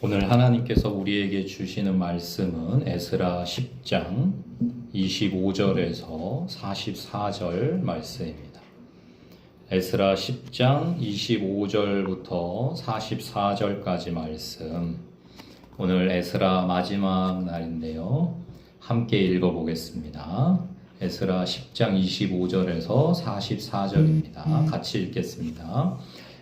오늘 하나님께서 우리에게 주시는 말씀은 에스라 10장 25절에서 44절 말씀입니다. 에스라 10장 25절부터 44절까지 말씀. 오늘 에스라 마지막 날인데요. 함께 읽어보겠습니다. 에스라 10장 25절에서 44절입니다. 같이 읽겠습니다.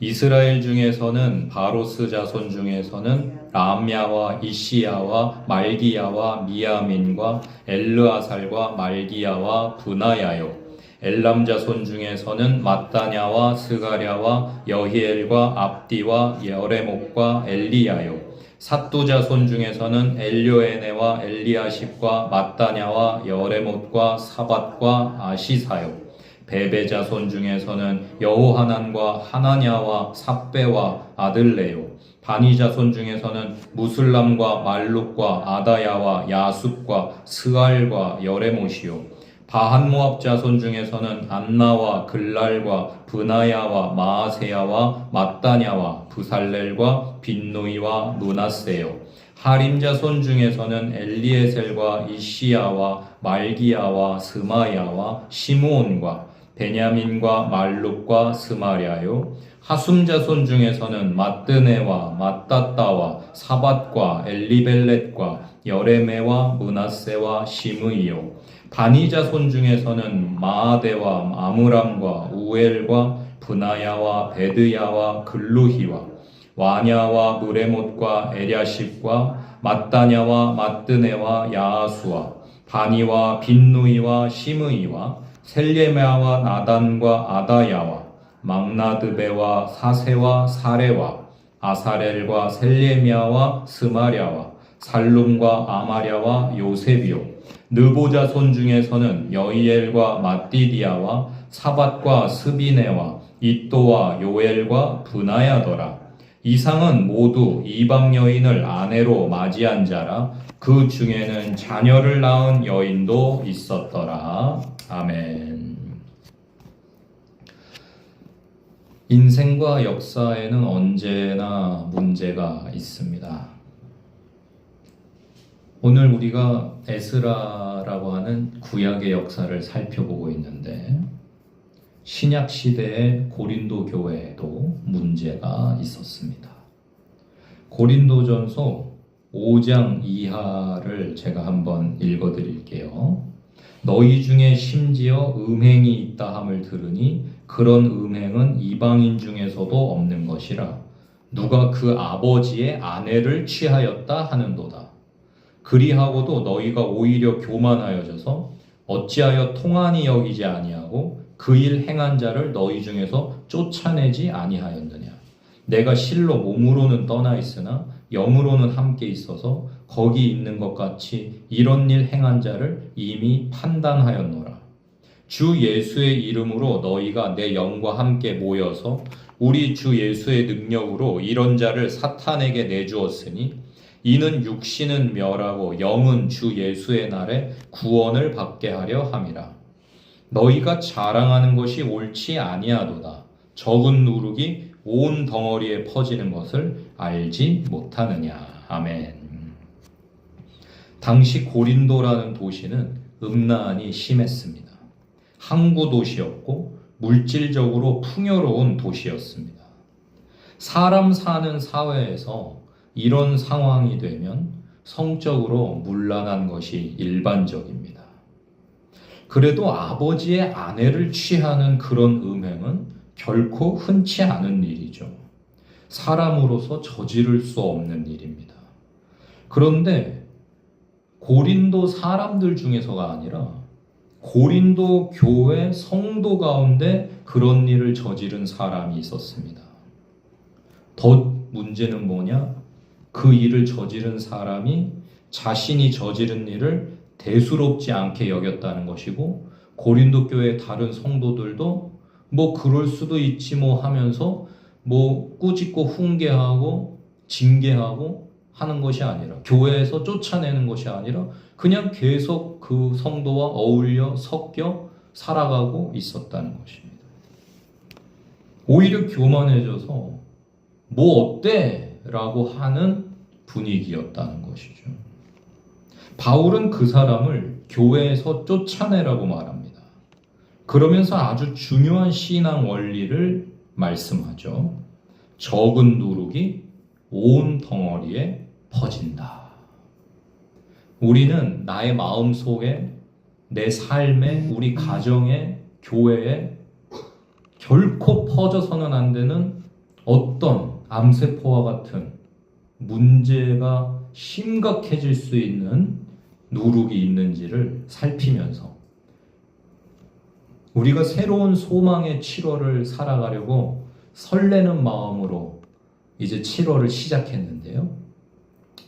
이스라엘 중에서는 바로스 자손 중에서는 라암야와 이시야와 말기야와 미야민과 엘르아살과 말기야와 브나야요, 엘람 자손 중에서는 mat다냐와 스가랴와 여히엘과 압디와 여레목과 엘리야요, 삿두 자손 중에서는 엘료에네와 엘리아십과 mat다냐와 여레못과 사밧과 아시사요, 베베 자손 중에서는 여호하난과 하나냐와 삽베와 아들레요, 바니 자손 중에서는 무슬람과 말룩과 아다야와 야숫과 스알과 여레못이요, 바한모압 자손 중에서는 안나와 글랄과 브나야와 마아세야와 mat다냐와 브살렐과 빈누이와 므낫세요, 하림 자손 중에서는 엘리에셀과 이시야와 말기야와 스마야와 시므온과 베냐민과 말룩과 스마랴요, 하숨 자손 중에서는 mat드네와 mattat다와 사밧과 엘리벨렛과 여레메와 므낫세와 시므이요, 바니 자손 중에서는 마아데와 아므람과 우엘과 브나야와 베드야와 글루히와 와냐와 무레못과 에랴십과 mat다냐와 mat드네와 야아수와 바니와 빈누이와 시므이와 셀레메아와 나단과 아다야와 막나드베와 사세와 사레와 아사렐과 셀레미아와 스마랴와 살룸과 아마랴와 요셉이요, 느보 자손 중에서는 여이엘과 mat디디아와 사밧과 스비네와 이또와 요엘과 브나야더라. 이상은 모두 이방 여인을 아내로 맞이한 자라. 그 중에는 자녀를 낳은 여인도 있었더라. 아멘. 인생과 역사에는 언제나 문제가 있습니다. 오늘 우리가 에스라라고 하는 구약의 역사를 살펴보고 있는데, 신약 시대의 고린도 교회에도 문제가 있었습니다. 고린도전서 5장 이하를 제가 한번 읽어드릴게요. 너희 중에 심지어 음행이 있다 함을 들으니 그런 음행은 이방인 중에서도 없는 것이라. 누가 그 아버지의 아내를 취하였다 하는도다. 그리하고도 너희가 오히려 교만하여져서 어찌하여 통한이 여기지 아니하고 그 일 행한 자를 너희 중에서 쫓아내지 아니하였느냐. 내가 실로 몸으로는 떠나 있으나 영으로는 함께 있어서 거기 있는 것 같이 이런 일 행한 자를 이미 판단하였노라. 주 예수의 이름으로 너희가 내 영과 함께 모여서 우리 주 예수의 능력으로 이런 자를 사탄에게 내주었으니 이는 육신은 멸하고 영은 주 예수의 날에 구원을 받게 하려 함이라. 너희가 자랑하는 것이 옳지 아니하도다. 적은 누룩이 온 덩어리에 퍼지는 것을 알지 못하느냐. 아멘. 당시 고린도라는 도시는 음란이 심했습니다. 항구 도시였고 물질적으로 풍요로운 도시였습니다. 사람 사는 사회에서 이런 상황이 되면 성적으로 문란한 것이 일반적입니다. 그래도 아버지의 아내를 취하는 그런 음행은 결코 흔치 않은 일이죠. 사람으로서 저지를 수 없는 일입니다. 그런데 고린도 사람들 중에서가 아니라 고린도 교회 성도 가운데 그런 일을 저지른 사람이 있었습니다. 더 문제는 뭐냐? 그 일을 저지른 사람이 자신이 저지른 일을 대수롭지 않게 여겼다는 것이고, 고린도 교회 다른 성도들도 뭐 그럴 수도 있지 뭐 하면서 뭐 꾸짖고 훈계하고 징계하고 하는 것이 아니라, 교회에서 쫓아내는 것이 아니라 그냥 계속 그 성도와 어울려 섞여 살아가고 있었다는 것입니다. 오히려 교만해져서 뭐 어때? 라고 하는 분위기였다는 것이죠. 바울은 그 사람을 교회에서 쫓아내라고 말합니다. 그러면서 아주 중요한 신앙 원리를 말씀하죠. 적은 누룩이 온 덩어리에 퍼진다. 우리는 나의 마음 속에, 내 삶에, 우리 가정에, 교회에 결코 퍼져서는 안 되는 어떤 암세포와 같은 문제가 심각해질 수 있는 누룩이 있는지를 살피면서 우리가 새로운 소망의 7월을 살아가려고 설레는 마음으로 이제 7월을 시작했는데요.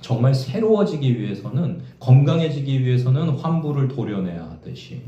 정말 새로워지기 위해서는, 건강해지기 위해서는 환부를 도려내야 하듯이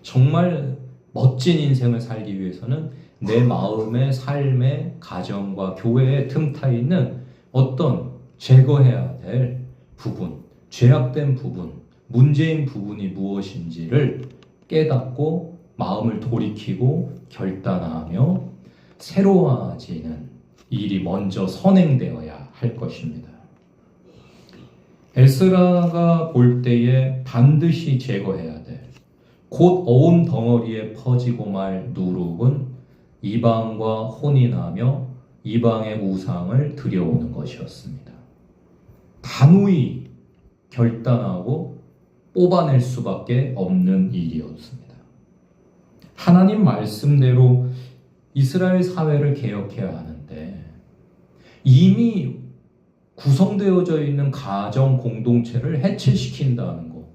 정말 멋진 인생을 살기 위해서는 내 마음의 삶의 가정과 교회에 틈타 있는 어떤 제거해야 될 부분, 죄악된 부분, 문제인 부분이 무엇인지를 깨닫고 마음을 돌이키고 결단하며 새로워지는 일이 먼저 선행되어야 할 것입니다. 에스라가 볼 때에 반드시 제거해야 될, 곧 온 덩어리에 퍼지고 말 누룩은 이방과 혼인하며 이방의 우상을 들여오는 것이었습니다. 단호히 결단하고 뽑아낼 수밖에 없는 일이었습니다. 하나님 말씀대로 이스라엘 사회를 개혁해야 하는데 이미 구성되어져 있는 가정 공동체를 해체시킨다는 거,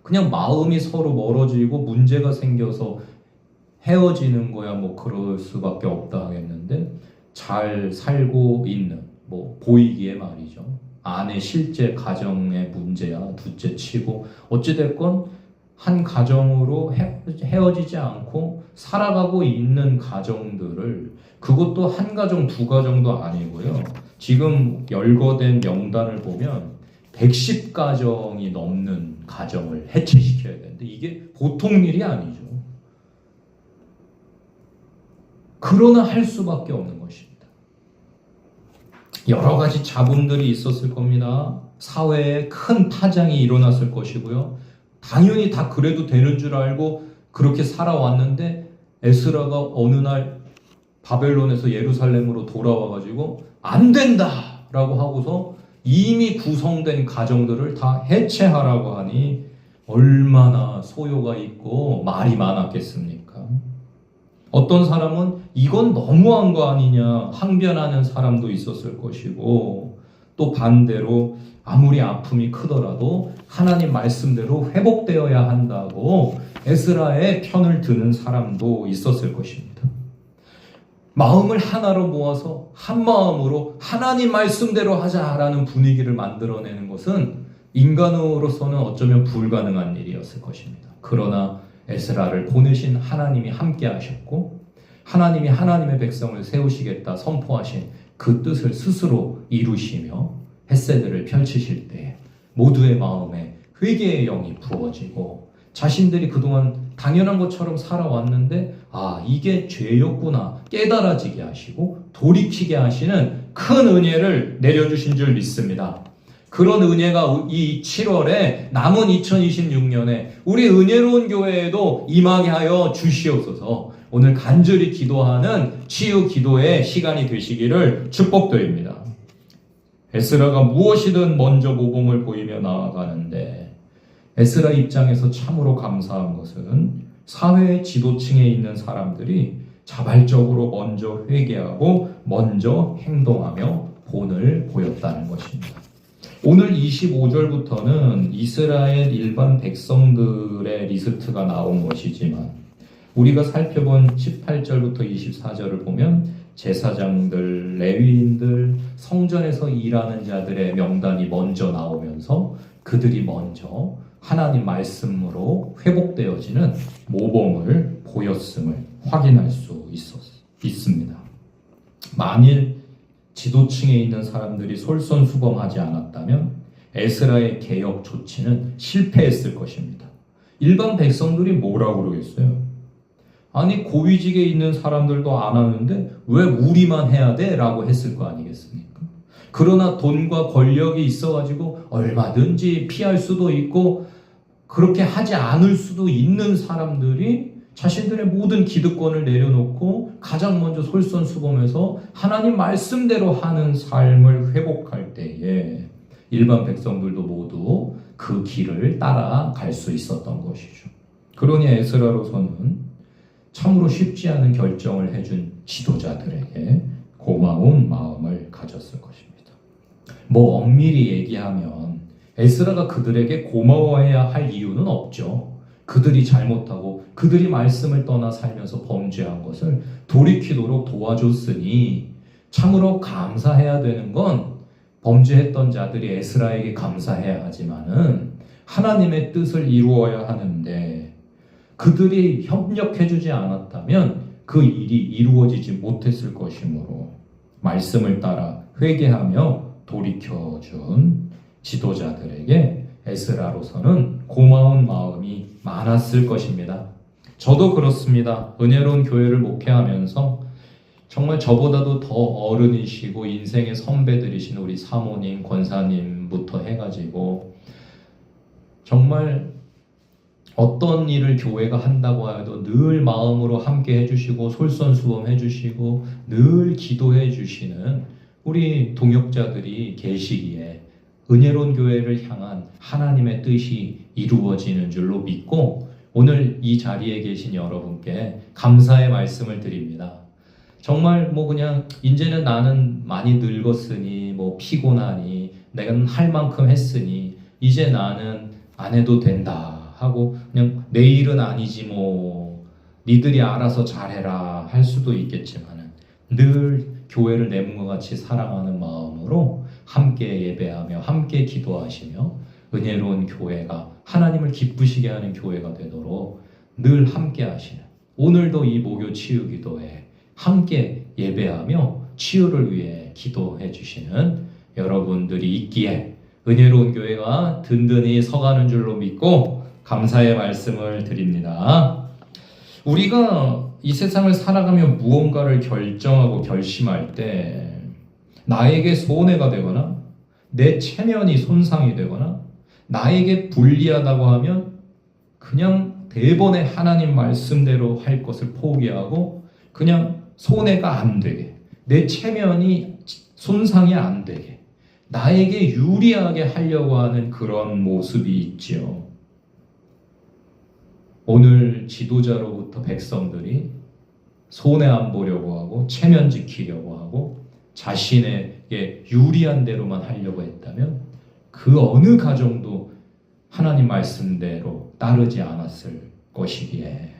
그냥 마음이 서로 멀어지고 문제가 생겨서 헤어지는 거야 뭐 그럴 수밖에 없다 하겠는데, 잘 살고 있는, 뭐 보이기에 말이죠, 아내 실제 가정의 문제야 둘째 치고 어찌됐건 한 가정으로 헤어지지 않고 살아가고 있는 가정들을, 그것도 한 가정 두 가정도 아니고요, 지금 열거된 명단을 보면 110가정이 넘는 가정을 해체시켜야 되는데 이게 보통 일이 아니죠. 그러나 할 수밖에 없는 것입니다. 여러 가지 잡음들이 있었을 겁니다. 사회에 큰 파장이 일어났을 것이고요. 당연히 다 그래도 되는 줄 알고 그렇게 살아왔는데 에스라가 어느 날 바벨론에서 예루살렘으로 돌아와가지고 안 된다 라고 하고서 이미 구성된 가정들을 다 해체하라고 하니 얼마나 소요가 있고 말이 많았겠습니까? 어떤 사람은 이건 너무한 거 아니냐 항변하는 사람도 있었을 것이고, 또 반대로 아무리 아픔이 크더라도 하나님 말씀대로 회복되어야 한다고 에스라의 편을 드는 사람도 있었을 것입니다. 마음을 하나로 모아서 한 마음으로 하나님 말씀대로 하자라는 분위기를 만들어내는 것은 인간으로서는 어쩌면 불가능한 일이었을 것입니다. 그러나 에스라를 보내신 하나님이 함께 하셨고, 하나님이 하나님의 백성을 세우시겠다 선포하신 그 뜻을 스스로 이루시며 햇새들을 펼치실 때 모두의 마음에 회개의 영이 부어지고, 자신들이 그동안 당연한 것처럼 살아왔는데 이게 죄였구나 깨달아지게 하시고 돌이키게 하시는 큰 은혜를 내려주신 줄 믿습니다. 그런 은혜가 이 7월에 남은 2026년에 우리 은혜로운 교회에도 임하게 하여 주시옵소서. 오늘 간절히 기도하는 치유 기도의 시간이 되시기를 축복드립니다. 에스라가 무엇이든 먼저 모범을 보이며 나아가는데, 에스라 입장에서 참으로 감사한 것은 사회의 지도층에 있는 사람들이 자발적으로 먼저 회개하고 먼저 행동하며 본을 보였다는 것입니다. 오늘 25절부터는 이스라엘 일반 백성들의 리스트가 나온 것이지만 우리가 살펴본 18절부터 24절을 보면 제사장들, 레위인들, 성전에서 일하는 자들의 명단이 먼저 나오면서 그들이 먼저 하나님 말씀으로 회복되어지는 모범을 보였음을 확인할 수 있습니다. 만일 지도층에 있는 사람들이 솔선수범하지 않았다면 에스라의 개혁 조치는 실패했을 것입니다. 일반 백성들이 뭐라고 그러겠어요? 아니 고위직에 있는 사람들도 안 하는데 왜 우리만 해야 돼? 라고 했을 거 아니겠습니까? 그러나 돈과 권력이 있어가지고 얼마든지 피할 수도 있고 그렇게 하지 않을 수도 있는 사람들이 자신들의 모든 기득권을 내려놓고 가장 먼저 솔선수범해서 하나님 말씀대로 하는 삶을 회복할 때에 일반 백성들도 모두 그 길을 따라갈 수 있었던 것이죠. 그러니 에스라로서는 참으로 쉽지 않은 결정을 해준 지도자들에게 고마운 마음을 가졌을 것입니다. 뭐 엄밀히 얘기하면 에스라가 그들에게 고마워해야 할 이유는 없죠. 그들이 잘못하고 그들이 말씀을 떠나 살면서 범죄한 것을 돌이키도록 도와줬으니 참으로 감사해야 되는 건 범죄했던 자들이 에스라에게 감사해야 하지만은 하나님의 뜻을 이루어야 하는데 그들이 협력해주지 않았다면 그 일이 이루어지지 못했을 것이므로 말씀을 따라 회개하며 돌이켜준 지도자들에게 에스라로서는 고마운 마음이 많았을 것입니다. 저도 그렇습니다. 은혜로운 교회를 목회하면서 정말 저보다도 더 어른이시고 인생의 선배들이신 우리 사모님, 권사님부터 해가지고 정말 어떤 일을 교회가 한다고 해도 늘 마음으로 함께 해주시고 솔선수범 해주시고 늘 기도해 주시는 우리 동역자들이 계시기에 은혜로운 교회를 향한 하나님의 뜻이 이루어지는 줄로 믿고 오늘 이 자리에 계신 여러분께 감사의 말씀을 드립니다. 정말 뭐 그냥 이제는 나는 많이 늙었으니 뭐 피곤하니 내가 할 만큼 했으니 이제 나는 안 해도 된다 하고 그냥 내일은 아니지 뭐 니들이 알아서 잘해라 할 수도 있겠지만 늘 교회를 내 몸과 같이 사랑하는 마음으로 함께 예배하며 함께 기도하시며 은혜로운 교회가 하나님을 기쁘시게 하는 교회가 되도록 늘 함께 하시는 오늘도 이 목요 치유기도에 함께 예배하며 치유를 위해 기도해 주시는 여러분들이 있기에 은혜로운 교회가 든든히 서가는 줄로 믿고 감사의 말씀을 드립니다. 우리가 이 세상을 살아가며 무언가를 결정하고 결심할 때 나에게 손해가 되거나 내 체면이 손상이 되거나 나에게 불리하다고 하면 그냥 대번에 하나님 말씀대로 할 것을 포기하고 그냥 손해가 안 되게 내 체면이 손상이 안 되게 나에게 유리하게 하려고 하는 그런 모습이 있지요. 오늘 지도자로부터 백성들이 손해 안 보려고 하고 체면 지키려고 하고 자신에게 유리한 대로만 하려고 했다면 그 어느 가정도 하나님 말씀대로 따르지 않았을 것이기에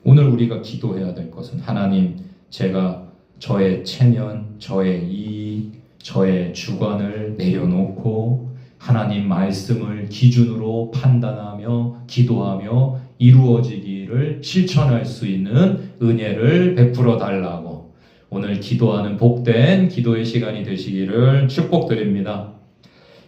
오늘 우리가 기도해야 될 것은 하나님 제가 저의 체면, 저의 이익, 저의 주관을 내려놓고 하나님 말씀을 기준으로 판단하며 기도하며 이루어지기를 실천할 수 있는 은혜를 베풀어 달라고 오늘 기도하는 복된 기도의 시간이 되시기를 축복드립니다.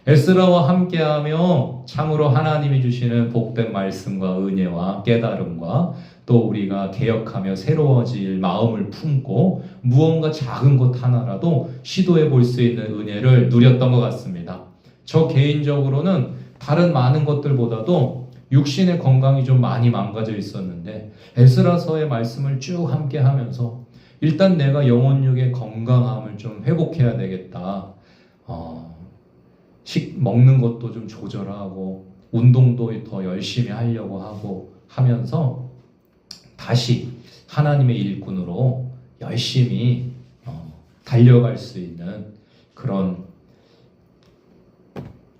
에스라와 함께하며 참으로 하나님이 주시는 복된 말씀과 은혜와 깨달음과 또 우리가 개혁하며 새로워질 마음을 품고 무언가 작은 것 하나라도 시도해 볼 수 있는 은혜를 누렸던 것 같습니다. 저 개인적으로는 다른 많은 것들보다도 육신의 건강이 좀 많이 망가져 있었는데 에스라서의 말씀을 쭉 함께 하면서 일단 내가 영혼육의 건강함을 좀 회복해야 되겠다. 먹는 것도 좀 조절하고 운동도 더 열심히 하려고 하고 하면서 다시 하나님의 일꾼으로 열심히 달려갈 수 있는 그런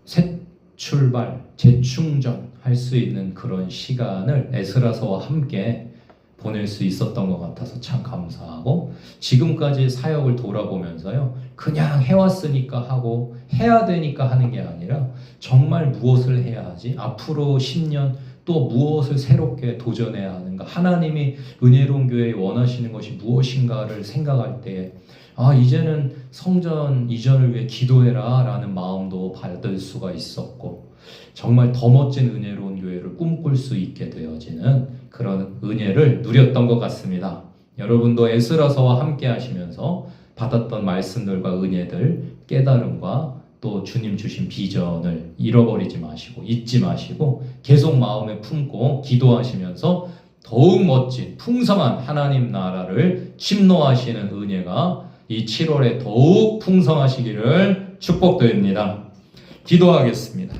새 출발, 재충전할 수 있는 그런 시간을 에스라서와 함께 보낼 수 있었던 것 같아서 참 감사하고 지금까지 사역을 돌아보면서요 그냥 해왔으니까 하고 해야 되니까 하는 게 아니라 정말 무엇을 해야 하지? 앞으로 10년 또 무엇을 새롭게 도전해야 하는가? 하나님이 은혜로운 교회에 원하시는 것이 무엇인가를 생각할 때 이제는 성전 이전을 위해 기도해라 라는 마음도 받을 수가 있었고 정말 더 멋진 은혜로운 교회를 꿈꿀 수 있게 되어지는 그런 은혜를 누렸던 것 같습니다. 여러분도 에스라서와 함께 하시면서 받았던 말씀들과 은혜들 깨달음과 또 주님 주신 비전을 잃어버리지 마시고 잊지 마시고 계속 마음에 품고 기도하시면서 더욱 멋진 풍성한 하나님 나라를 침노하시는 은혜가 이 7월에 더욱 풍성하시기를 축복드립니다. 기도하겠습니다.